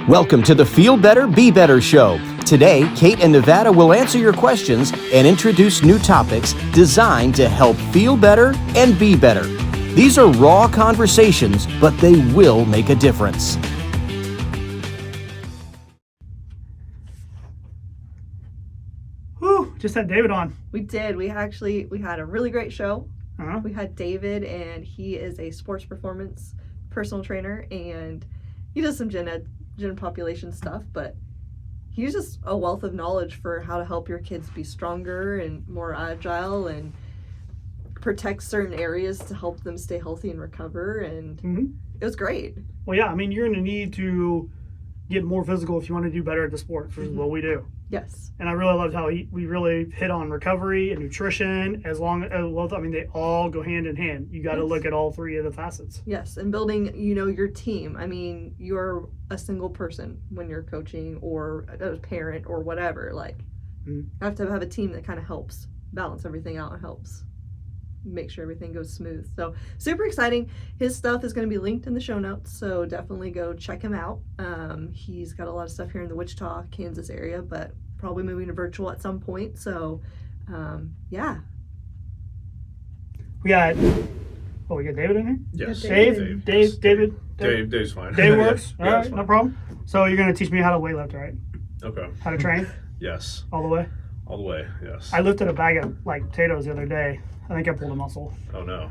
Welcome to the Feel Better, Be Better show. Today, Kate and Nevada will answer your questions and introduce new topics designed to help feel better and be better. These are raw conversations, but they will make a difference. Whew, just had David on. We did. We had a really great show. Uh-huh. We had David, and he is a sports performance personal trainer, and he does some gen population stuff, but he's just a wealth of knowledge for how to help your kids be stronger and more agile and protect certain areas to help them stay healthy and recover, and it was great. Well, yeah, I mean, you're going to need to get more physical if you want to do better at the sport, which is what we do. Yes. And I really loved how we really hit on recovery and nutrition, they all go hand in hand. You got to look at all three of the facets. Yes, and building, your team. I mean, you're a single person when you're coaching or a parent or whatever. You have to have a team that kind of helps balance everything out and helps make sure everything goes smooth. So super exciting. His stuff is going to be linked in the show notes, so definitely go check him out. He's got a lot of stuff here in the Wichita, Kansas area, but probably moving to virtual at some point. So yeah. We got David in here? Yes. Dave's fine. Dave works? Yeah, all right, no problem. So you're going to teach me how to weight lift, right? Okay. How to train? Yes. All the way? All the way, yes. I lifted a bag of potatoes the other day. I think I pulled a muscle. Oh no.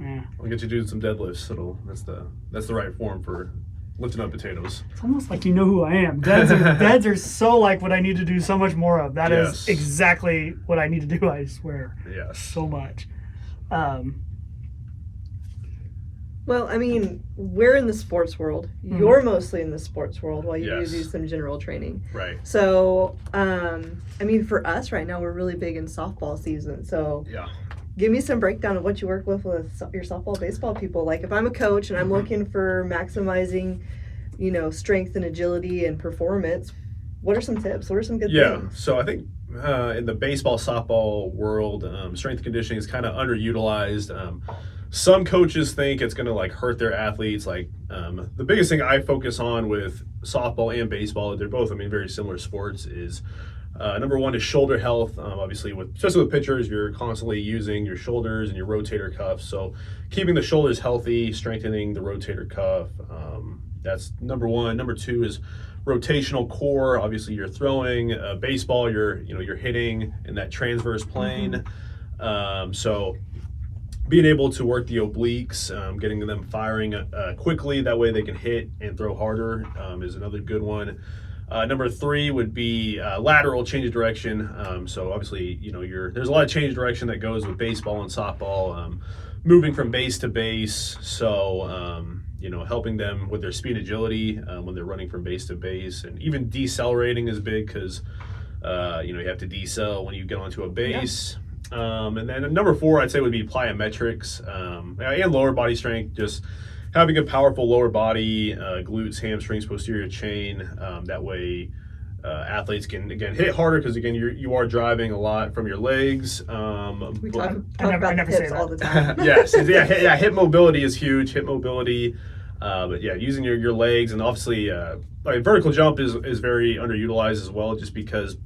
Yeah. I'll get you doing some deadlifts. That's the right form for lifting up potatoes. It's almost like you know who I am. Dads are so like what I need to do so much more of. That is exactly what I need to do, I swear. Yes. So much. Well, I mean, we're in the sports world. You're mostly in the sports world while you do some general training. Right. So, I mean, for us right now, we're really big in softball season. So give me some breakdown of what you work with your softball, baseball people. Like if I'm a coach and I'm looking for maximizing, strength and agility and performance, what are some tips? What are some good things? Yeah, so I think in the baseball, softball world, strength and conditioning is kind of underutilized. Some coaches think it's going to hurt their athletes. The biggest thing I focus on with softball and baseball, they're both, very similar sports, is number one is shoulder health. Obviously, especially with pitchers, you're constantly using your shoulders and your rotator cuff. So keeping the shoulders healthy, strengthening the rotator cuff, that's number one. Number two is rotational core. Obviously, you're throwing. Baseball, you're hitting in that transverse plane. So being able to work the obliques, getting them firing quickly, that way they can hit and throw harder, is another good one. Number three would be lateral change of direction. So obviously, there's a lot of change of direction that goes with baseball and softball, moving from base to base. So, helping them with their speed and agility when they're running from base to base, and even decelerating is big because, you have to decel when you get onto a base. And then number four, I'd say would be plyometrics, and lower body strength, just having a powerful lower body, glutes, hamstrings, posterior chain. That way athletes can, again, hit harder because, again, you are driving a lot from your legs. We talk about the hips all the time. Yes. Hip mobility is huge, but yeah, using your legs, and obviously vertical jump is very underutilized as well, just because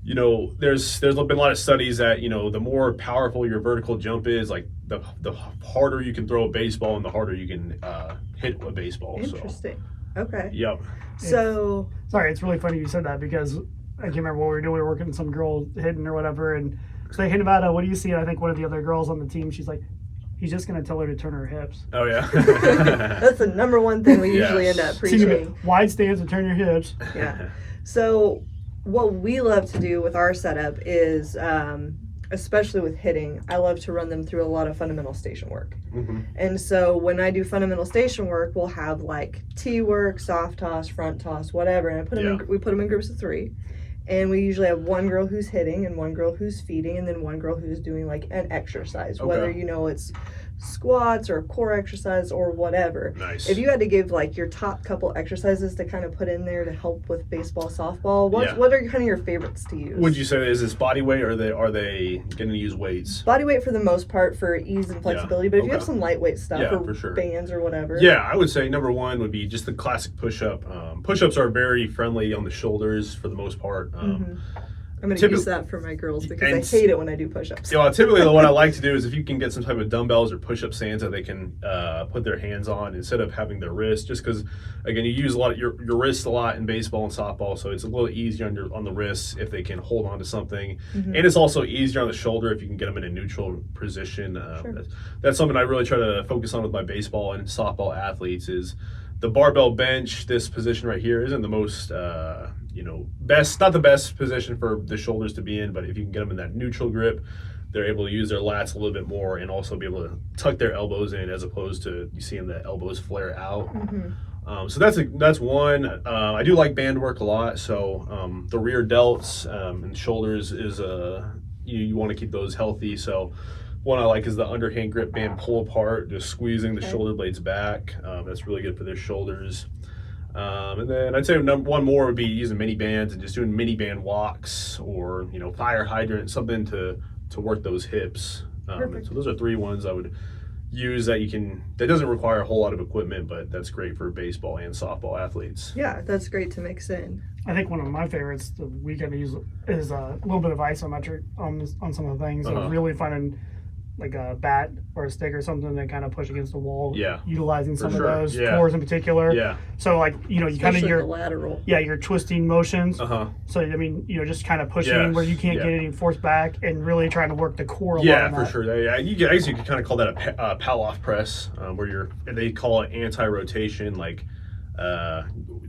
there's been a lot of studies that, the more powerful your vertical jump is, the harder you can throw a baseball and the harder you can hit a baseball. Interesting. Okay. Yep. So it's really funny you said that, because I can't remember what we were doing. We were working with some girl hitting or whatever, and so, hey, Nevada, what do you see? And I think one of the other girls on the team, she's like, he's just going to tell her to turn her hips. Oh, yeah. That's the number one thing we usually end up preaching. Wide stance and turn your hips. Yeah. So what we love to do with our setup is, especially with hitting, I love to run them through a lot of fundamental station work. And so when I do fundamental station work, we'll have T work, soft toss, front toss, whatever, and we put them in groups of three. And we usually have one girl who's hitting and one girl who's feeding, and then one girl who's doing an exercise, whether it's squats or core exercise or whatever. Nice. If you had to give like your top couple exercises to kind of put in there to help with baseball, softball, what are kind of your favorites to use? Would you say is this body weight, or are they going to use weights? Body weight for the most part for ease and flexibility, but if you have some lightweight stuff or for sure. bands or whatever. Yeah, I would say number one would be just the classic push-up. Push-ups are very friendly on the shoulders for the most part. I'm going to use that for my girls because I hate it when I do push-ups. Typically what I like to do is if you can get some type of dumbbells or push-up stands that they can put their hands on instead of having their wrists, just because, again, you use a lot of your wrists a lot in baseball and softball, so it's a little easier on the wrists if they can hold on to something. And it's also easier on the shoulder if you can get them in a neutral position. That's something I really try to focus on with my baseball and softball athletes is the barbell bench. This position right here isn't the most not the best position for the shoulders to be in, but if you can get them in that neutral grip, they're able to use their lats a little bit more and also be able to tuck their elbows in as opposed to you seeing the elbows flare out. So that's one. I do like band work a lot. So the rear delts and shoulders is you want to keep those healthy. So one I like is the underhand grip band pull apart, just squeezing the shoulder blades back. That's really good for their shoulders. And then I'd say one more would be using mini bands and just doing mini band walks or fire hydrant, something to work those hips. So those are three ones I would use that doesn't require a whole lot of equipment, but that's great for baseball and softball athletes. Yeah, that's great to mix in. I think one of my favorites the weekend to use is a little bit of isometric on some of the things. And really finding like a bat or a stick or something that kind of push against the wall. Yeah, utilizing some of those cores in particular. Yeah. So like you kind of your lateral. Yeah, your twisting motions. So I mean just kind of pushing where you can't get any force back and really trying to work the core. Yeah, for sure. I guess you could kind of call that a pal-off press, where they call it anti-rotation. Like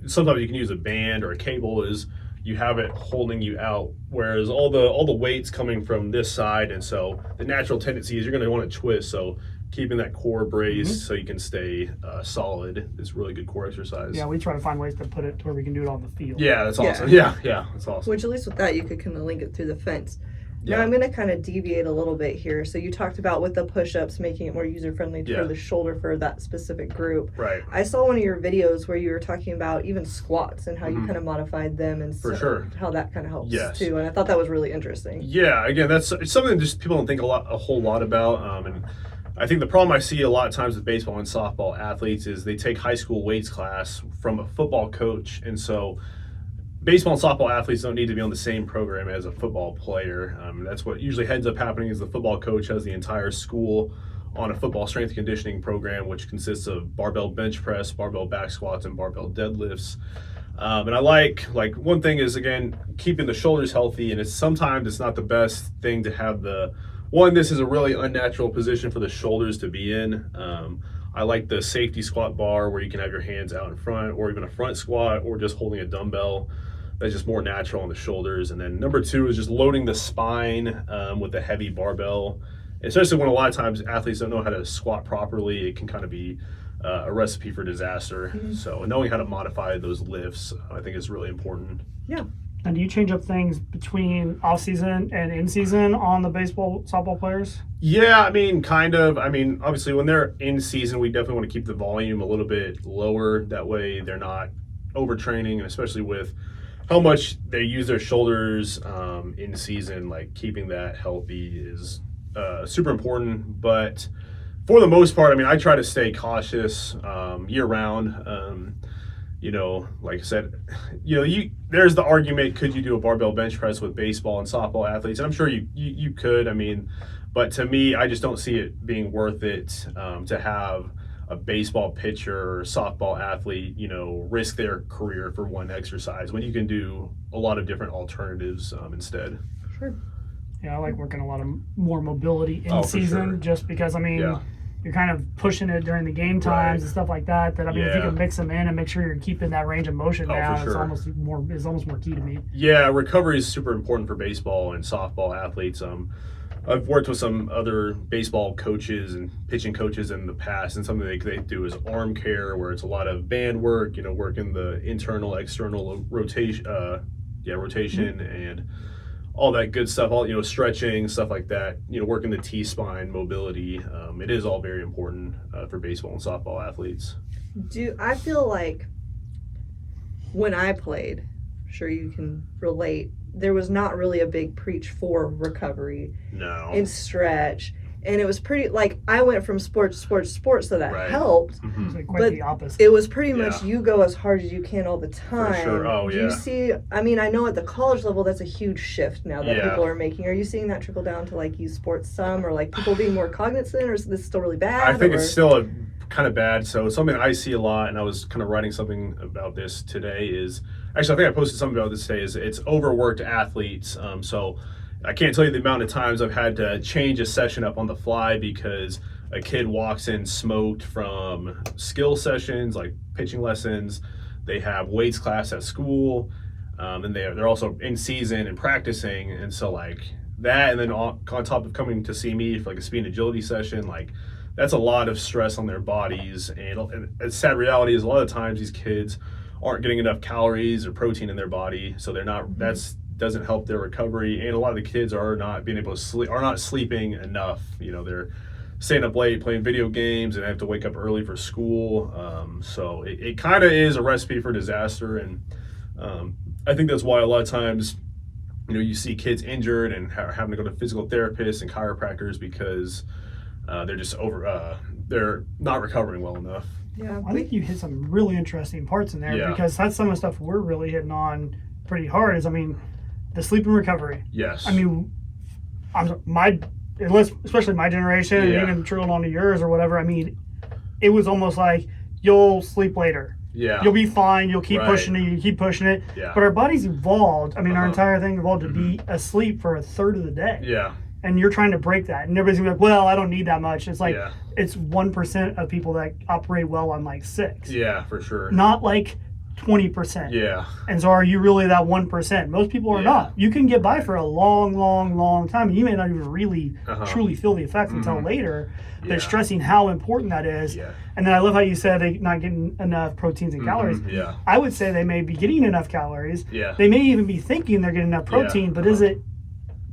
sometimes you can use a band or a cable is you have it holding you out, whereas all the weight's coming from this side, and so the natural tendency is you're going to want to twist. So keeping that core braced so you can stay solid is really good core exercise. Yeah, we try to find ways to put it to where we can do it on the field. Yeah, that's awesome. Yeah, that's awesome. Which at least with that you could kind of link it through the fence. Yeah. Now I'm going to kind of deviate a little bit here. So you talked about with the push-ups making it more user-friendly for the shoulder for that specific group. Right. I saw one of your videos where you were talking about even squats and how you kind of modified them and how that kind of helps too. And I thought that was really interesting. Yeah, again, it's something just people don't think a whole lot about. And I think the problem I see a lot of times with baseball and softball athletes is they take high school weights class from a football coach, and so baseball and softball athletes don't need to be on the same program as a football player. That's what usually ends up happening is the football coach has the entire school on a football strength and conditioning program, which consists of barbell bench press, barbell back squats, and barbell deadlifts. And I like one thing is, again, keeping the shoulders healthy, and sometimes it's not the best thing to have this is a really unnatural position for the shoulders to be in. I like the safety squat bar where you can have your hands out in front, or even a front squat, or just holding a dumbbell. That's just more natural on the shoulders. And then number two is just loading the spine with a heavy barbell. Especially when a lot of times athletes don't know how to squat properly, it can kind of be a recipe for disaster. So knowing how to modify those lifts, I think is really important. Yeah. And do you change up things between off-season and in-season on the baseball, softball players? Yeah, kind of. Obviously when they're in season, we definitely want to keep the volume a little bit lower. That way they're not overtraining, and especially with how much they use their shoulders in season, like keeping that healthy is super important. But for the most part, I try to stay cautious year round. Like I said, there's the argument, could you do a barbell bench press with baseball and softball athletes? And I'm sure you could. But to me, I just don't see it being worth it to have a baseball pitcher or softball athlete, risk their career for one exercise when you can do a lot of different alternatives instead. Sure. Yeah, I like working a lot of more mobility in season, just because you're kind of pushing it during the game times and stuff like that. If you can mix them in and make sure you're keeping that range of motion down, it's almost more key to me. Yeah, recovery is super important for baseball and softball athletes. I've worked with some other baseball coaches and pitching coaches in the past, and something they do is arm care, where it's a lot of band work, working the internal, external rotation, and all that good stuff, all, stretching, stuff like that, working the T-spine, mobility. It is all very important for baseball and softball athletes. I feel like when I played, I'm sure you can relate, there was not really a big preach for recovery and stretch. And it was pretty, like, I went from sport to sport to sport, so that helped. Mm-hmm. It was like quite the opposite. It was pretty much you go as hard as you can all the time. For sure. Oh, Do you see, I mean, I know at the college level that's a huge shift now that people are making. Are you seeing that trickle down to, like, youth sports some, or, like, people being more cognizant, or is this still really bad? I think it's still kind of bad. So something I see a lot, and I was kind of writing something about this today, is, actually, I think I posted something about this today, is it's overworked athletes. So I can't tell you the amount of times I've had to change a session up on the fly because a kid walks in smoked from skill sessions, like pitching lessons. They have weights class at school, and they're also in season and practicing. And so like that, and then on top of coming to see me for like a speed and agility session, like that's a lot of stress on their bodies. And a sad reality is a lot of times these kids aren't getting enough calories or protein in their body, so they're not. Doesn't help their recovery, and a lot of the kids are not being able to sleep, are not sleeping enough. They're staying up late playing video games and have to wake up early for school. So it kind of is a recipe for disaster, and I think that's why a lot of times you see kids injured and having to go to physical therapists and chiropractors because they're just they're not recovering well enough. Yeah, I think you hit some really interesting parts in there because that's some of the stuff we're really hitting on pretty hard. Is the sleep and recovery. Yes. I mean, especially my generation, and even trickling onto yours or whatever. I mean, it was almost like you'll sleep later. Yeah. You'll be fine. You'll keep pushing it. You keep pushing it. Yeah. But our bodies evolved. I mean, our entire thing evolved to be asleep for a third of the day. Yeah. And you're trying to break that, and everybody's gonna be like, "Well, I don't need that much." It's like it's 1% of people that operate well on like 6. Yeah, for sure. Not like 20%. Yeah. And so are you really that 1%? Most people are not. You can get by for a long, long, long time, and you may not even really truly feel the effects until later. They're stressing how important that is. Yeah. And then I love how you said they're not getting enough proteins and calories. Yeah. I would say they may be getting enough calories. Yeah. They may even be thinking they're getting enough protein, but is it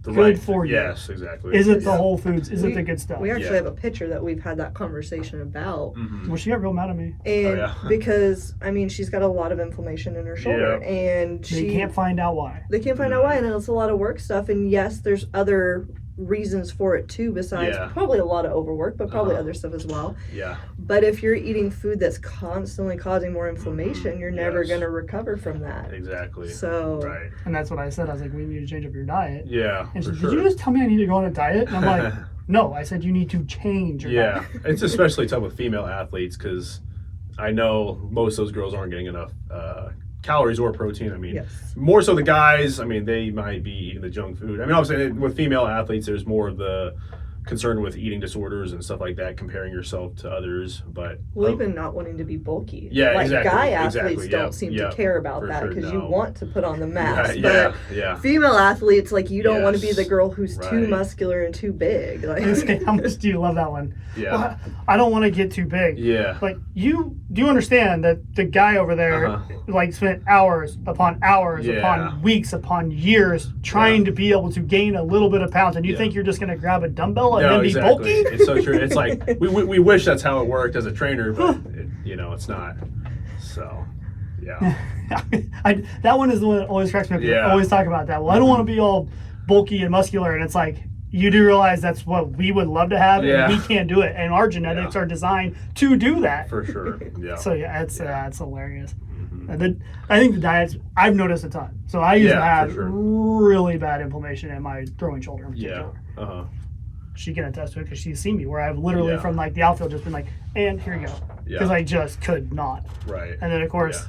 good for you? Yes, exactly. Is it the whole foods? Is it the good stuff? We actually have a picture that we've had that conversation about. Well, she got real mad at me. And because, I mean, she's got a lot of inflammation in her shoulder. And they can't find out why. They can't find out why, and it's a lot of work stuff. And yes, there's other reasons for it too, besides probably a lot of overwork, but probably other stuff as well. Yeah. But if you're eating food that's constantly causing more inflammation, you're never going to recover from that. Exactly. So. Right. And that's what I said. I was like, we need to change up your diet. Yeah. And she said, did you just tell me I need to go on a diet? And I'm like, no, I said you need to change your diet. It's especially tough with female athletes because I know most of those girls aren't getting enough calories or protein. I mean, more so the guys, I mean, they might be eating the junk food. I mean, obviously with female athletes, there's more of the concern with eating disorders and stuff like that, comparing yourself to others. But even not wanting to be bulky. Yeah, like exactly. Guy athletes don't seem to care about that because you want to put on the mass. But female athletes, like, you don't want to be the girl who's too muscular and too big. Like, how much do you love that one? Yeah. Well, I don't want to get too big. Yeah. Like, do you understand that the guy over there like spent hours upon weeks upon years trying to be able to gain a little bit of pounds, and you think you're just going to grab a dumbbell and then be bulky? It's so true. It's like we wish that's how it worked as a trainer, but it's not. So, that one is the one that always cracks me up. I always talk about that. Well, I don't want to be all bulky and muscular, and it's like, you do realize that's what we would love to have, and we can't do it, and our genetics are designed to do that. For sure. Yeah. So it's hilarious. I think the diets, I've noticed a ton. So I used to have really bad inflammation in my throwing shoulder in particular. Yeah. She can attest to it because she's seen me where I've literally from like the outfield just been like, and here you go. Because I just could not. Right. And then of course,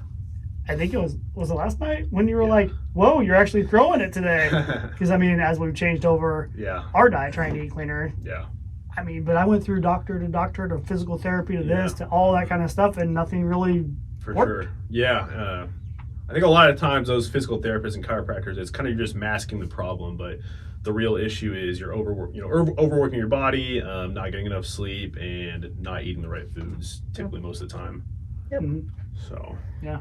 I think it was it last night when you were like, whoa, you're actually throwing it today. Because I mean, as we've changed over our diet, trying to eat cleaner. Yeah. I mean, but I went through doctor to physical therapy to this to all that kind of stuff, and nothing really worked. Sure. Yeah. I think a lot of times those physical therapists and chiropractors, it's kind of just masking the problem, but the real issue is you're overworking your body, not getting enough sleep, and not eating the right foods typically most of the time. Yep. So. Yeah.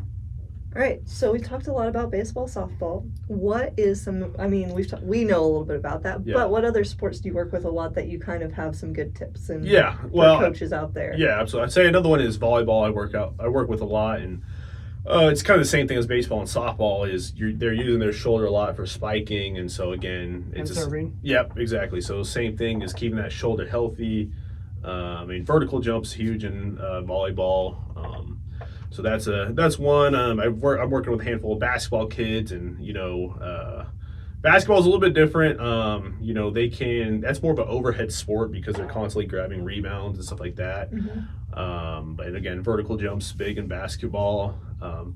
All right, so we talked a lot about baseball, softball. What is some? I mean, we know a little bit about that, but what other sports do you work with a lot that you kind of have some good tips and for coaches out there? Yeah, absolutely. I'd say another one is volleyball. I work with a lot, and it's kind of the same thing as baseball and softball. They're using their shoulder a lot for spiking, and so again, it's serving. Yep, exactly. So same thing is keeping that shoulder healthy. I mean, vertical jumps huge in volleyball. So that's one. I'm working with a handful of basketball kids, and basketball is a little bit different. That's more of an overhead sport because they're constantly grabbing rebounds and stuff like that. Mm-hmm. But again, vertical jumps big in basketball.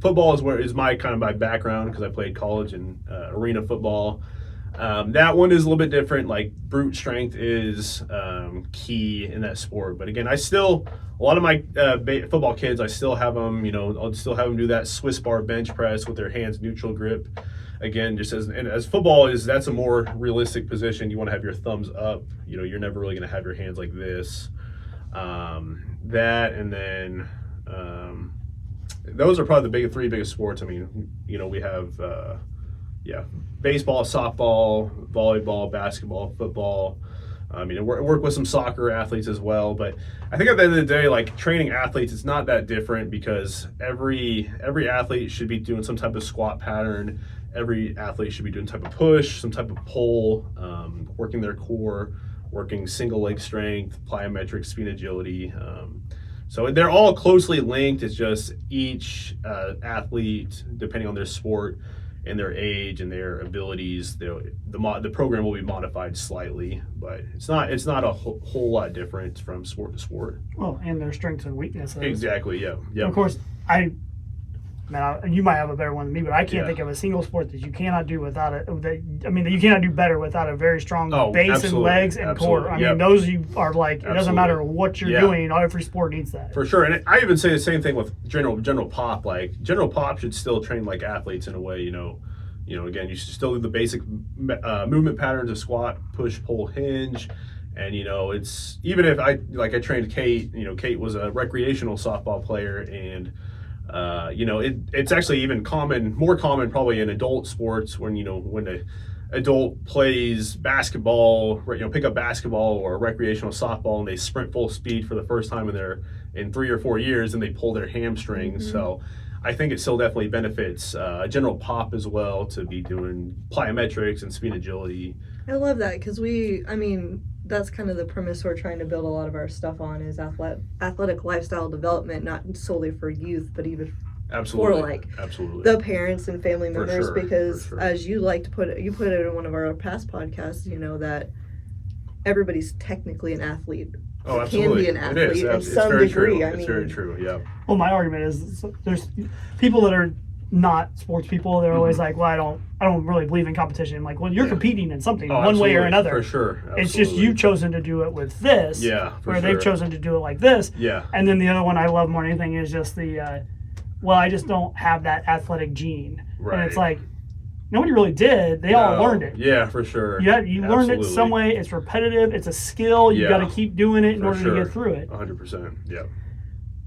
Football is my background because I played college and arena football. That one is a little bit different. Like brute strength is key in that sport. But again, a lot of my football kids, I still have them. I'll still have them do that Swiss bar bench press with their hands neutral grip. Again, just as football that's a more realistic position. You want to have your thumbs up. You're never really going to have your hands like this. That and then those are probably the three biggest sports. I mean, we have baseball, softball, volleyball, basketball, football. I work with some soccer athletes as well, but I think at the end of the day, like training athletes, it's not that different because every athlete should be doing some type of squat pattern. Every athlete should be doing type of push, some type of pull, working their core, working single leg strength, plyometrics, speed agility. So they're all closely linked. It's just each athlete, depending on their sport and their age and their abilities, the program will be modified slightly, but it's not a whole lot different from sport to sport. Well, and their strengths and weaknesses. Exactly. Yeah. Yeah. Of course, you might have a better one than me, but I can't think of a single sport that you cannot do without it. That you cannot do better without a very strong base and legs and core. I mean, those you are like. It doesn't matter what you're doing. Every sport needs that. For sure, and I even say the same thing with general pop. Like general pop should still train like athletes in a way. Again, you should still do the basic movement patterns of squat, push, pull, hinge. And it's even if I trained Kate. Kate was a recreational softball player, and it's actually even more common probably in adult sports when an adult plays basketball, pick up basketball or recreational softball, and they sprint full speed for the first time in 3 or 4 years, and they pull their hamstrings. Mm-hmm. So I think it still definitely benefits general pop as well to be doing plyometrics and speed agility. I love that because that's kind of the premise we're trying to build a lot of our stuff on is athletic lifestyle development, not solely for youth, but even for the parents and family members. Because as you like to put it in one of our past podcasts, that everybody's technically an athlete. Oh, absolutely. Can be an athlete in some degree. It's very true. Yeah. Well, my argument is there's people that are not sports people. They're always like, well, I don't really believe in competition. I'm like, well, you're competing in something one way or another. For sure. Absolutely. It's just you've chosen to do it with this. Yeah. Where they've chosen to do it like this. Yeah. And then the other one I love more than anything is just the, I just don't have that athletic gene. Right. And it's like, nobody really did. They all learned it. Yeah, for sure. Yeah, you learned it some way. It's repetitive. It's a skill. You got to keep doing it in order to get through it. 100%. Yeah.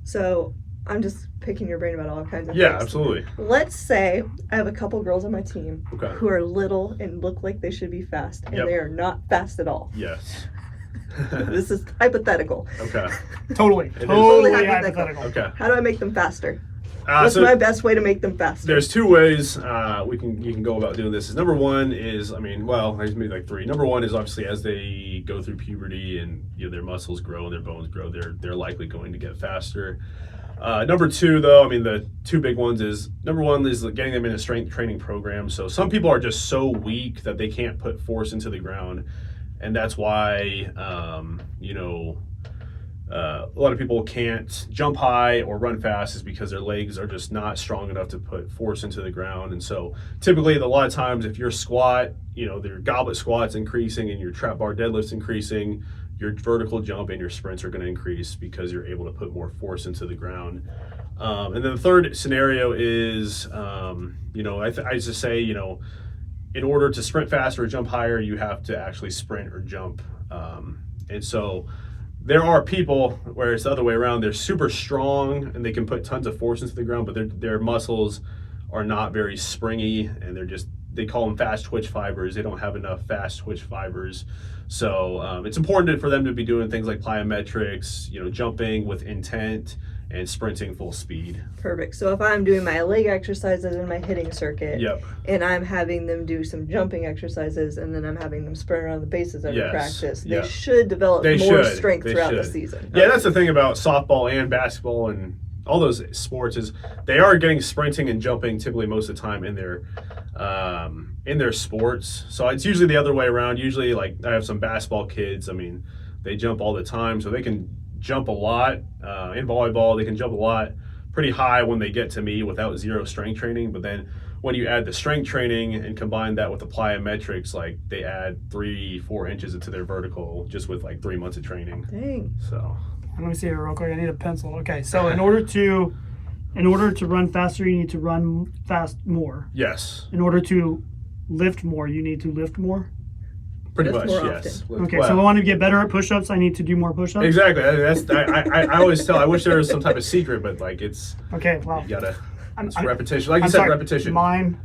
So I'm just picking your brain about all kinds of things. Yeah, absolutely. Let's say I have a couple girls on my team who are little and look like they should be fast, and they are not fast at all. Yes. This is hypothetical. Okay. Totally hypothetical. Okay. How do I make them faster? What's my best way to make them faster? There's two ways you can go about doing this. Number one is, there's maybe like three. Number one is obviously as they go through puberty and their muscles grow and their bones grow, they're likely going to get faster. Number two, though, the two big ones is, number one is getting them in a strength training program. So some people are just so weak that they can't put force into the ground, and that's why a lot of people can't jump high or run fast is because their legs are just not strong enough to put force into the ground. And so typically a lot of times if your squat, their goblet squat's increasing and your trap bar deadlift's increasing, your vertical jump and your sprints are going to increase because you're able to put more force into the ground. And then the third scenario is, I just say, in order to sprint faster or jump higher, you have to actually sprint or jump. And so there are people where it's the other way around. They're super strong and they can put tons of force into the ground, but their muscles are not very springy, and they call them fast twitch fibers. They don't have enough fast twitch fibers. So it's important for them to be doing things like plyometrics, jumping with intent and sprinting full speed. Perfect. So if I'm doing my leg exercises in my hitting circuit, and I'm having them do some jumping exercises, and then I'm having them sprint around the bases every practice, they should develop more strength throughout the season. Yeah, that's the thing about softball and basketball and all those sports is they are getting sprinting and jumping typically most of the time in their sports. So it's usually the other way around. Usually, like I have some basketball kids. I mean, they jump all the time, so they can jump a lot. In volleyball, they can jump a lot, pretty high when they get to me without zero strength training. But then when you add the strength training and combine that with the plyometrics, like they add 3-4 inches into their vertical just with like 3 months of training. Dang. So let me see it real quick. I need a pencil. Okay, so in order to run faster, you need to run fast more. Yes. In order to lift more, you need to lift more. Pretty much, yes. Okay, so I want to get better at push-ups. I need to do more push-ups. Exactly. I always tell. I wish there was some type of secret, but like it's. Okay, well. You gotta. It's repetition, like you said, repetition. Mind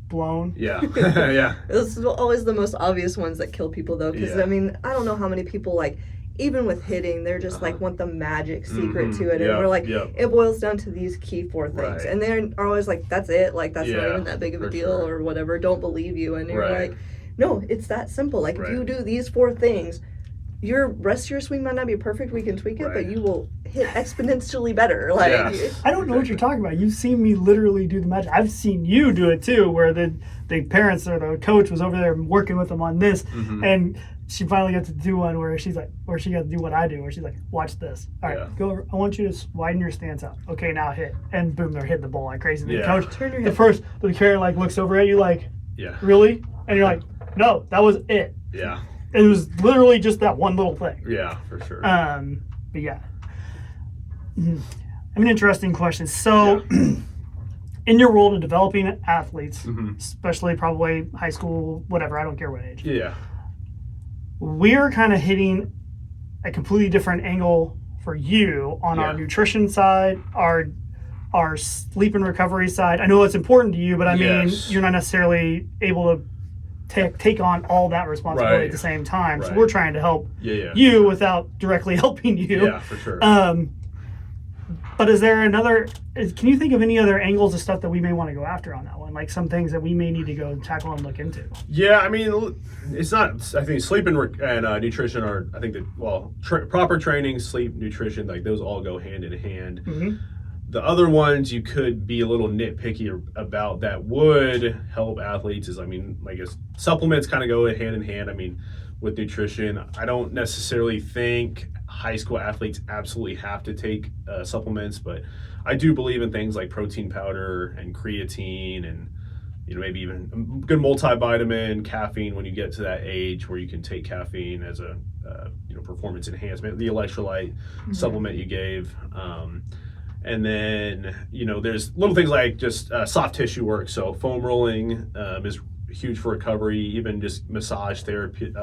blown. Yeah, yeah. This is always the most obvious ones that kill people, though, because I mean, I don't know how many people like. Even with hitting, they're just like want the magic secret to it, and we're like, it boils down to these key 4 things, and they are always like, that's it, like that's not even that big of a deal or whatever. Don't believe you, and you're like, no, it's that simple. Like if you do these 4 things, your rest of your swing might not be perfect. We can tweak it, but you will hit exponentially better. Like I don't know what you're talking about. You've seen me literally do the magic. I've seen you do it too, where the parents or the coach was over there working with them on this, and she finally got to do one where she got to do what I do, where she's like, watch this. All right, go over. I want you to widen your stance out. Okay, now hit. And boom, they're hitting the ball like crazy. The coach, the parent like looks over at you like, really? And you're like, no, that was it. Yeah. It was literally just that one little thing. Yeah, for sure. But yeah. I mean, interesting question. So, in your role of developing athletes, especially probably high school, whatever, I don't care what age. Yeah. We're kind of hitting a completely different angle for you on our nutrition side, our sleep and recovery side. I know it's important to you, but I mean, you're not necessarily able to take on all that responsibility at the same time. So we're trying to help you without directly helping you. Yeah, for sure. But is there can you think of any other angles of stuff that we may want to go after on that one? Like some things that we may need to go tackle and look into? Yeah, I mean, it's not, I think sleep and nutrition are, I think that, proper training, sleep, nutrition, like those all go hand in hand. The other ones you could be a little nitpicky about that would help athletes is, I mean, I guess supplements kind of go hand in hand. I mean, with nutrition, I don't necessarily think high school athletes absolutely have to take supplements, but I do believe in things like protein powder and creatine and, maybe even a good multivitamin, caffeine when you get to that age where you can take caffeine as a, performance enhancement, the electrolyte supplement you gave. And then, there's little things like just soft tissue work. So foam rolling is huge for recovery, even just massage therapy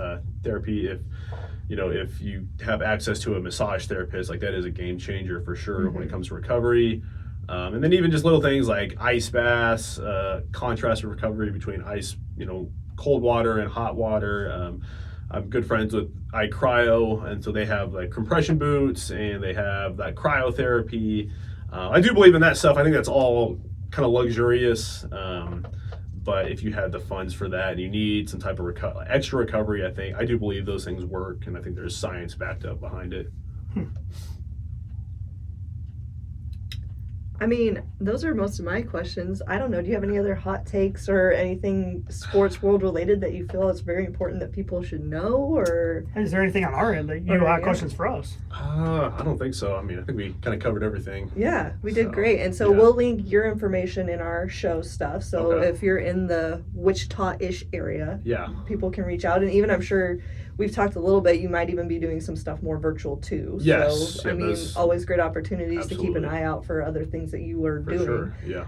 if you have access to a massage therapist, like that is a game changer for sure when it comes to recovery. And then even just little things like ice baths, contrast recovery between ice, cold water and hot water. I'm good friends with Akao, and so they have like compression boots and they have that cryotherapy. I do believe in that stuff. I think that's all kind of luxurious. But if you had the funds for that and you need some type of extra recovery, I do believe those things work, and I think there's science backed up behind it. I mean, those are most of my questions. I don't know. Do you have any other hot takes or anything sports world related that you feel is very important that people should know? Or is there anything on our end that you have questions for us? I don't think so. I mean, I think we kind of covered everything. Yeah, we did great. And so we'll link your information in our show stuff. So if you're in the Wichita-ish area, people can reach out. And even I'm sure we've talked a little bit, you might even be doing some stuff more virtual too. Yes. So, I mean, always great opportunities to keep an eye out for other things that you are doing. Sure. Yeah.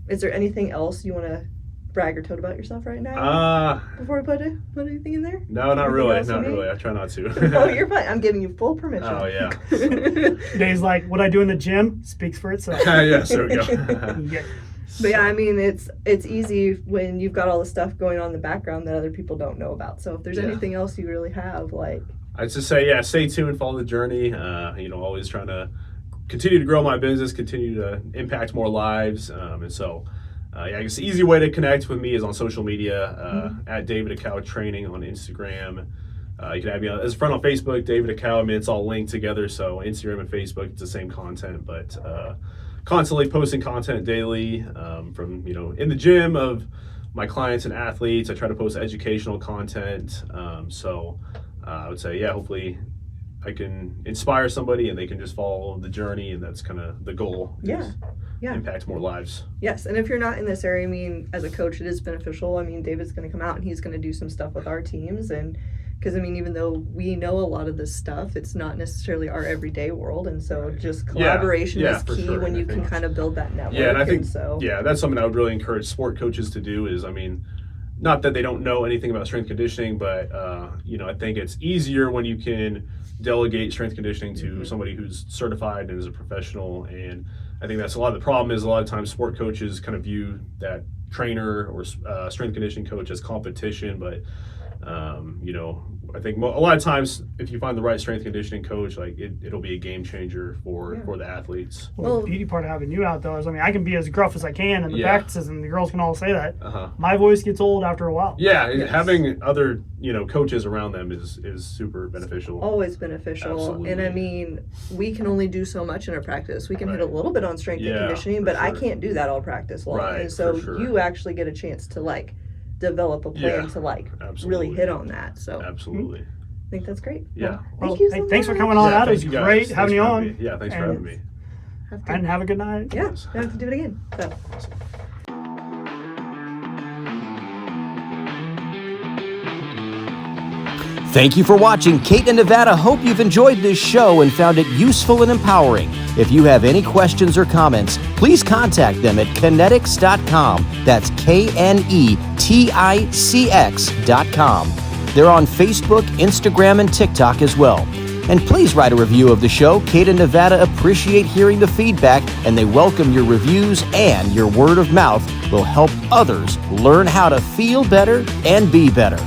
Is there anything else you want to brag or tote about yourself right now? Before we put anything in there? No, not really. Not really. I try not to. Oh, you're fine. I'm giving you full permission. Oh, yeah. Dave's like, what I do in the gym speaks for itself. Yes, there we go. But yeah, I mean, it's easy when you've got all the stuff going on in the background that other people don't know about. So if there's anything else you really have, like, I'd just say, stay tuned, follow the journey. Always trying to continue to grow my business, continue to impact more lives. And so, I guess the easy way to connect with me is on social media, at David Akao Training on Instagram. You can add me as a friend on Facebook, David Akao. I mean, it's all linked together. So Instagram and Facebook, it's the same content, but constantly posting content daily from, in the gym of my clients and athletes. I try to post educational content. I would say, hopefully I can inspire somebody and they can just follow the journey, and that's kind of the goal. Yeah. Impact more lives. Yes, and if you're not in this area, I mean, as a coach, it is beneficial. I mean, David's going to come out and he's going to do some stuff with our teams, and because, I mean, even though we know a lot of this stuff, it's not necessarily our everyday world, and so just collaboration is key when you can kind of build that network. Yeah, and I think, that's something I would really encourage sport coaches to do is, I mean, not that they don't know anything about strength conditioning, but, I think it's easier when you can delegate strength conditioning to somebody who's certified and is a professional. And I think that's a lot of the problem is a lot of times sport coaches kind of view that trainer or strength conditioning coach as competition, but I think a lot of times if you find the right strength conditioning coach, like it'll be a game changer for the athletes. Well, the beauty part of having you out though is, I mean, I can be as gruff as I can in the practices, and the girls can all say that. My voice gets old after a while. Having other coaches around them is super beneficial. Always beneficial. Absolutely. And I mean, we can only do so much in our practice. We can hit a little bit on strength and conditioning, but I can't do that all practice long. And so you actually get a chance to develop a plan to really hit on that. So absolutely. I think that's great. Yeah. Thank you so thanks much. for coming on out. It was great Thanks having you on. Yeah, thanks for having me. And have a good night. Yeah, I have to do it again. So. Thank you for watching. Kate and Nevada hope you've enjoyed this show and found it useful and empowering. If you have any questions or comments, please contact them at kinetics.com. That's KNETICX.com. They're on Facebook, Instagram, and TikTok as well. And please write a review of the show. Kate and Nevada appreciate hearing the feedback, and they welcome your reviews, and your word of mouth will help others learn how to feel better and be better.